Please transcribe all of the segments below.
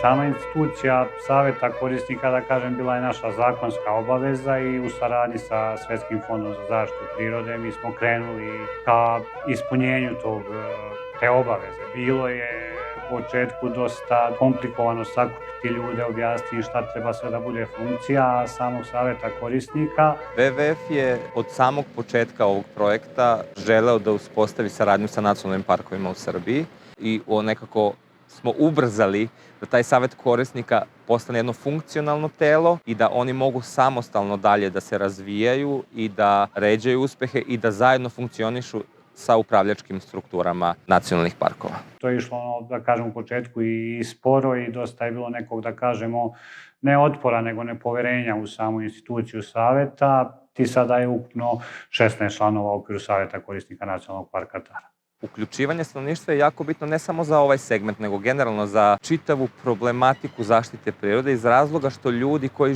Sama institucija saveta korisnika, da kažem, bila je naša zakonska obaveza i u saradnji sa Svetskim fondom za zaštitu prirode mi smo krenuli ka ispunjenju te obaveze. Bilo je u početku dosta komplikovano sakupiti ljude, objasniti šta treba sve da bude funkcija samog saveta korisnika. WWF je od samog početka ovog projekta želeo da uspostavi saradnju sa nacionalnim parkovima u Srbiji i nekako smo ubrzali da taj savet korisnika postane jedno funkcionalno telo i da oni mogu samostalno dalje da se razvijaju i da ređaju uspehe i da zajedno funkcionišu sa upravljačkim strukturama nacionalnih parkova. To je išlo, da kažem, u početku i sporo i dosta je bilo nekog, da kažemo, ne otpora, nego nepoverenja u samu instituciju saveta. Ti sada je ukupno 16 članova u okviru saveta korisnika Nacionalnog parka Tara. Uključivanje stanovništva je jako bitno ne samo za ovaj segment, nego generalno za čitavu problematiku zaštite prirode iz razloga što ljudi koji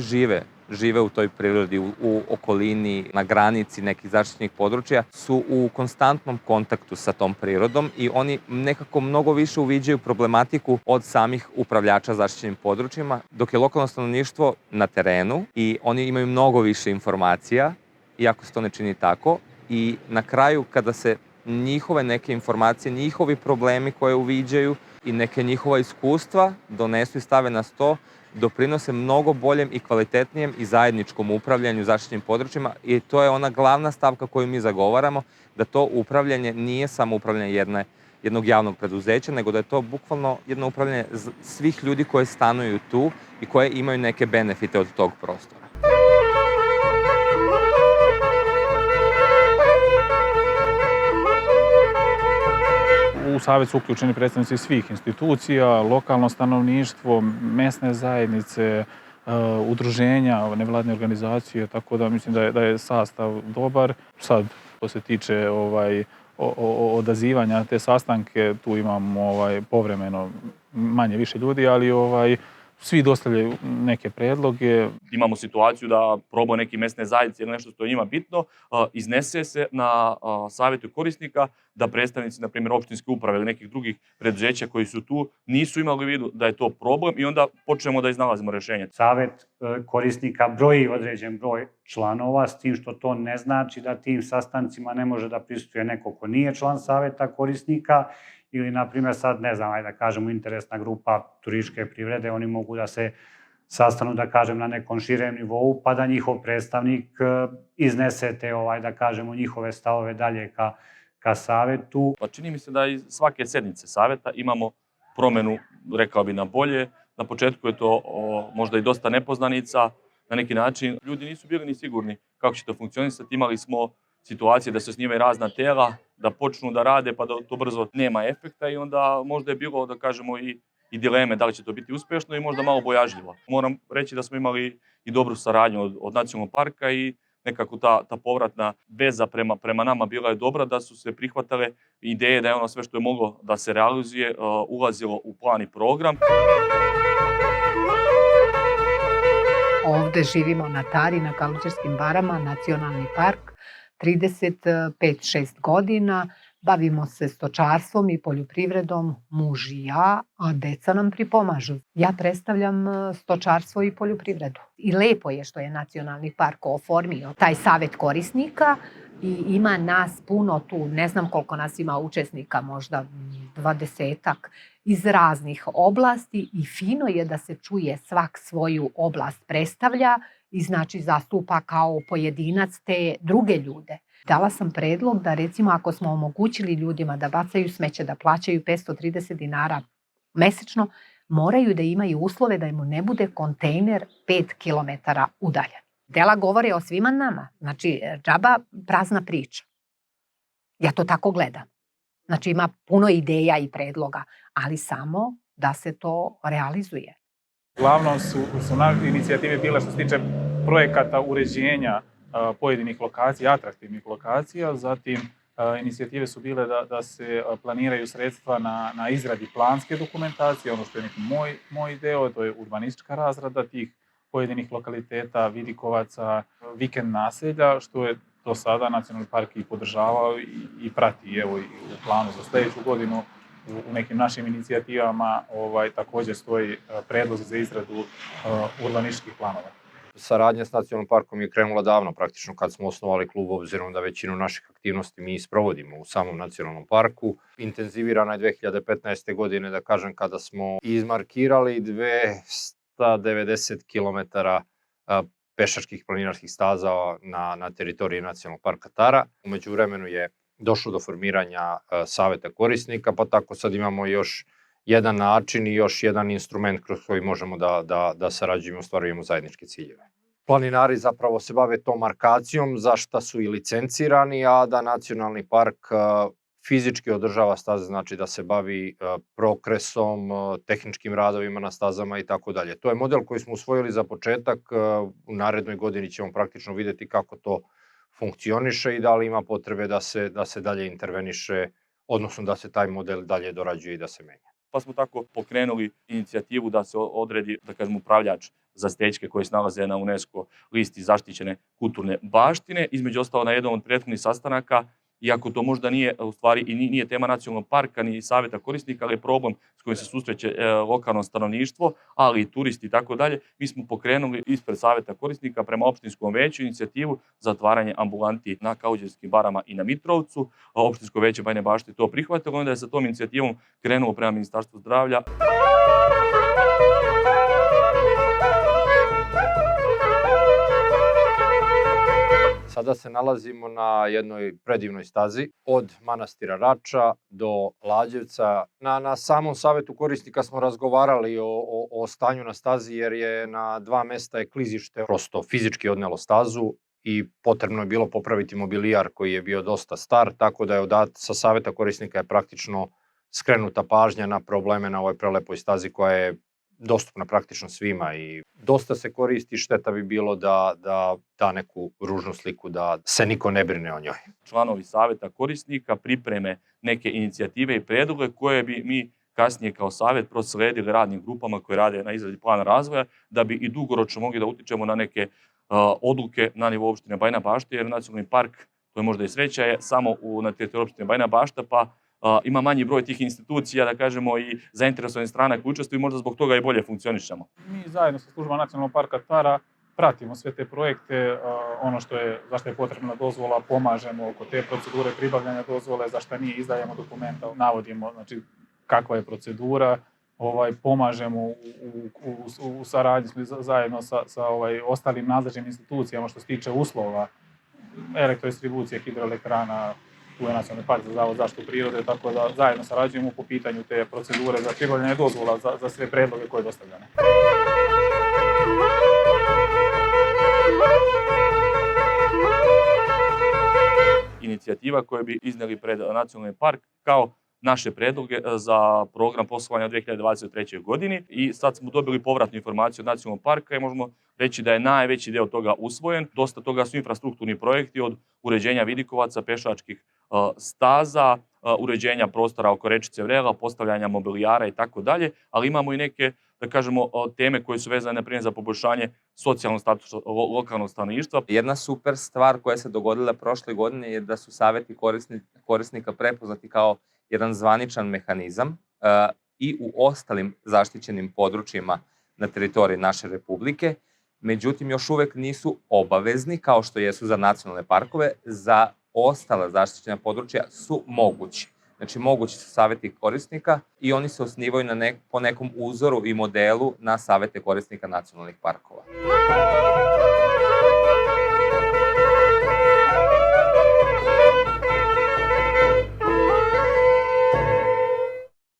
žive u toj prirodi, u okolini, na granici nekih zaštićenih područja, su u konstantnom kontaktu sa tom prirodom i oni nekako mnogo više uviđaju problematiku od samih upravljača zaštićenim područjima, dok je lokalno stanovništvo na terenu i oni imaju mnogo više informacija, iako se to ne čini tako. I na kraju, kada se njihove neke informacije, njihovi problemi koje uviđaju i neke njihova iskustva donesu i stave na sto, doprinose mnogo boljem i kvalitetnijem i zajedničkom upravljanju zaštićenim područjima i to je ona glavna stavka koju mi zagovaramo, da to upravljanje nije samo upravljanje jednog javnog preduzeća, nego da je to bukvalno jedno upravljanje svih ljudi koji stanuju tu i koje imaju neke benefite od tog prostora. U savet su uključeni predstavnici svih institucija, lokalno stanovništvo, mesne zajednice, udruženja, nevladine organizacije, tako da mislim da je sastav dobar. Sad, što se tiče odazivanja te sastanke, tu imamo povremeno manje više ljudi, ali svi dostavljaju neke predloge. Imamo situaciju da probaju neke mesne zajednice ili nešto što je njima bitno, iznese se na savetu korisnika da predstavnici, na primjer, opštinske uprave ili nekih drugih preduzeća koji su tu nisu imali u vidu da je to problem i onda počnemo da iznalazimo rešenje. Savet korisnika broji određen broj članova, s tim što to ne znači da tim sastancima ne može da prisustvuje neko ko nije član saveta korisnika ili, na primjer, sad, ne znam, ajde da kažemo, interesna grupa turističke privrede, oni mogu da se sastanu, da kažem, na nekom širem nivou, pa da njihov predstavnik iznese te, da kažemo, njihove stavove dalje ka savetu. Pa čini mi se da iz svake sednice saveta imamo promenu, rekao bi, na bolje. Na početku je to možda i dosta nepoznanica, na neki način. Ljudi nisu bili ni sigurni kako će to funkcionisati. Imali smo situacije da se osnivaju razna tela, da počnu da rade pa da to brzo nema efekta i onda možda je bilo, da kažemo, i dileme da li će to biti uspešno i možda malo bojažljivo. Moram reći da smo imali i dobru saradnju od nacionalnog parka i nekako ta povratna veza prema nama bila je dobra, da su se prihvatale ideje da je ono sve što je moglo da se realizuje ulazilo u plan i program. Ovde živimo na Tari, na Kaluđerskim barama, nacionalni park, 35-6 godina. Bavimo se stočarstvom i poljoprivredom, muž i ja, a deca nam pripomažu. Ja predstavljam stočarstvo i poljoprivredu. I lepo je što je nacionalni park oformio taj savet korisnika i ima nas puno tu, ne znam koliko nas ima učesnika, možda 20-ak, iz raznih oblasti i fino je da se čuje svak svoju oblast predstavlja i znači zastupa kao pojedinac te druge ljude. Dala sam predlog da, recimo, ako smo omogućili ljudima da bacaju smeće, da plaćaju 530 dinara mesečno, moraju da imaju uslove da mu ne bude kontejner 5 km udaljen. Dela govore o svima nama, znači džaba prazna priča. Ja to tako gledam. Znači ima puno ideja i predloga, ali samo da se to realizuje. Uglavnom su inicijative bile što se tiče projekata uređenja pojedinih lokacija, atraktivnih lokacija, zatim inicijative su bile da se planiraju sredstva na izradi planske dokumentacije, ono što je neki moj deo, to je urbanistička razrada tih pojedinih lokaliteta, vidikovaca, vikend naselja, što je do sada Nacionalni park i podržavao i prati, evo, i u planu za sledeću godinu u nekim našim inicijativama također stoji predlog za izradu urbanističkih planova. Saradnja s nacionalnim parkom je krenula davno, praktično kad smo osnovali klub, obzirom da većinu naših aktivnosti mi sprovodimo u samom nacionalnom parku. Intenzivirana je 2015. godine, da kažem, kada smo izmarkirali 290 km pešačkih planinarskih staza na teritoriji nacionalnog parka Tara. U međuvremenu je došlo do formiranja saveta korisnika, pa tako sad imamo još jedan način i još jedan instrument kroz koji možemo da sarađujemo i ostvarujemo zajedničke ciljeve. Planinari zapravo se bave tom markacijom, za šta su i licencirani, a da nacionalni park fizički održava staze, znači da se bavi prokresom, tehničkim radovima na stazama i tako dalje. To je model koji smo usvojili za početak, u narednoj godini ćemo praktično videti kako to funkcioniše i da li ima potrebe da se dalje interveniše, odnosno da se taj model dalje dorađuje i da se menja. Pa smo tako pokrenuli inicijativu da se odredi, da kažem, upravljač za stećke koje se nalaze na UNESCO listi zaštićene kulturne baštine. Između ostalo na jednom od prethodnih sastanaka, iako to možda nije u stvari i nije tema nacionalnog parka ni saveta korisnika, ali je problem s kojim se susreće lokalno stanovništvo, ali i turisti i tako dalje. Mi smo pokrenuli ispred saveta korisnika prema opštinskom veću inicijativu za otvaranje ambulanti na Kaluđerskim barama i na Mitrovcu. Opštinsko veće Bajine Bašte to prihvatilo, onda je sa tom inicijativom krenulo prema Ministarstvu zdravlja. Sada se nalazimo na jednoj predivnoj stazi od manastira Rača do Lađevca. Na samom savetu korisnika smo razgovarali o stanju na stazi, jer je na 2 mesta je klizište prosto fizički odnelo stazu i potrebno je bilo popraviti mobilijar koji je bio dosta star, tako da je sa saveta korisnika je praktično skrenuta pažnja na probleme na ovoj prelepoj stazi koja je dostupna praktično svima i dosta se koristi. Šteta bi bilo da neku ružnu sliku, da se niko ne brine o njoj. Članovi saveta korisnika pripreme neke inicijative i predloge koje bi mi kasnije kao savet prosledili radnim grupama koje rade na izradi plana razvoja, da bi i dugoročno mogli da utičemo na neke odluke na nivou opštine Bajina Bašta, jer nacionalni park, to je možda i sreća, je samo na teritoriji opštine Bajina Bašta, pa ima manji broj tih institucija, da kažemo, i zainteresovanih strana koji učestvuju, možda zbog toga i bolje funkcionišemo. Mi zajedno sa službama Nacionalnog parka Tara pratimo sve te projekte, ono za što je potrebna dozvola, pomažemo oko te procedure pribavljanja dozvole, za što nije izdajemo dokumenta, navodimo znači, kakva je procedura, pomažemo u saradnji zajedno sa ostalim nadležnim institucijama što se tiče uslova elektrodistribucije, hidroelektrana, tu je Nacionalni park za Zavod za zaštitu prirode, tako da zajedno sarađujemo po pitanju te procedure za pribavljanje dozvola za sve predloge koje dostavljane. Inicijativa koju bi izneli pred Nacionalni park kao naše predloge za program poslovanja u 2023. godini i sad smo dobili povratnu informaciju od Nacionalnog parka i možemo reći da je najveći deo toga usvojen. Dosta toga su infrastrukturni projekti od uređenja vidikovaca, pešačkih staza, uređenja prostora oko rečice Vrela, postavljanja mobilijara i tako dalje, ali imamo i neke, da kažemo, teme koje su vezane, na primjer, za poboljšanje socijalnog statusa lokalnog stanovništva. Jedna super stvar koja se dogodila prošle godine je da su saveti korisnika prepoznati kao jedan zvaničan mehanizam i u ostalim zaštićenim područjima na teritoriji naše Republike. Međutim, još uvek nisu obavezni, kao što jesu za nacionalne parkove, za ostala zaštićena područja su mogući. Znači, mogući su saveti korisnika i oni se osnivaju po nekom uzoru i modelu na savete korisnika nacionalnih parkova.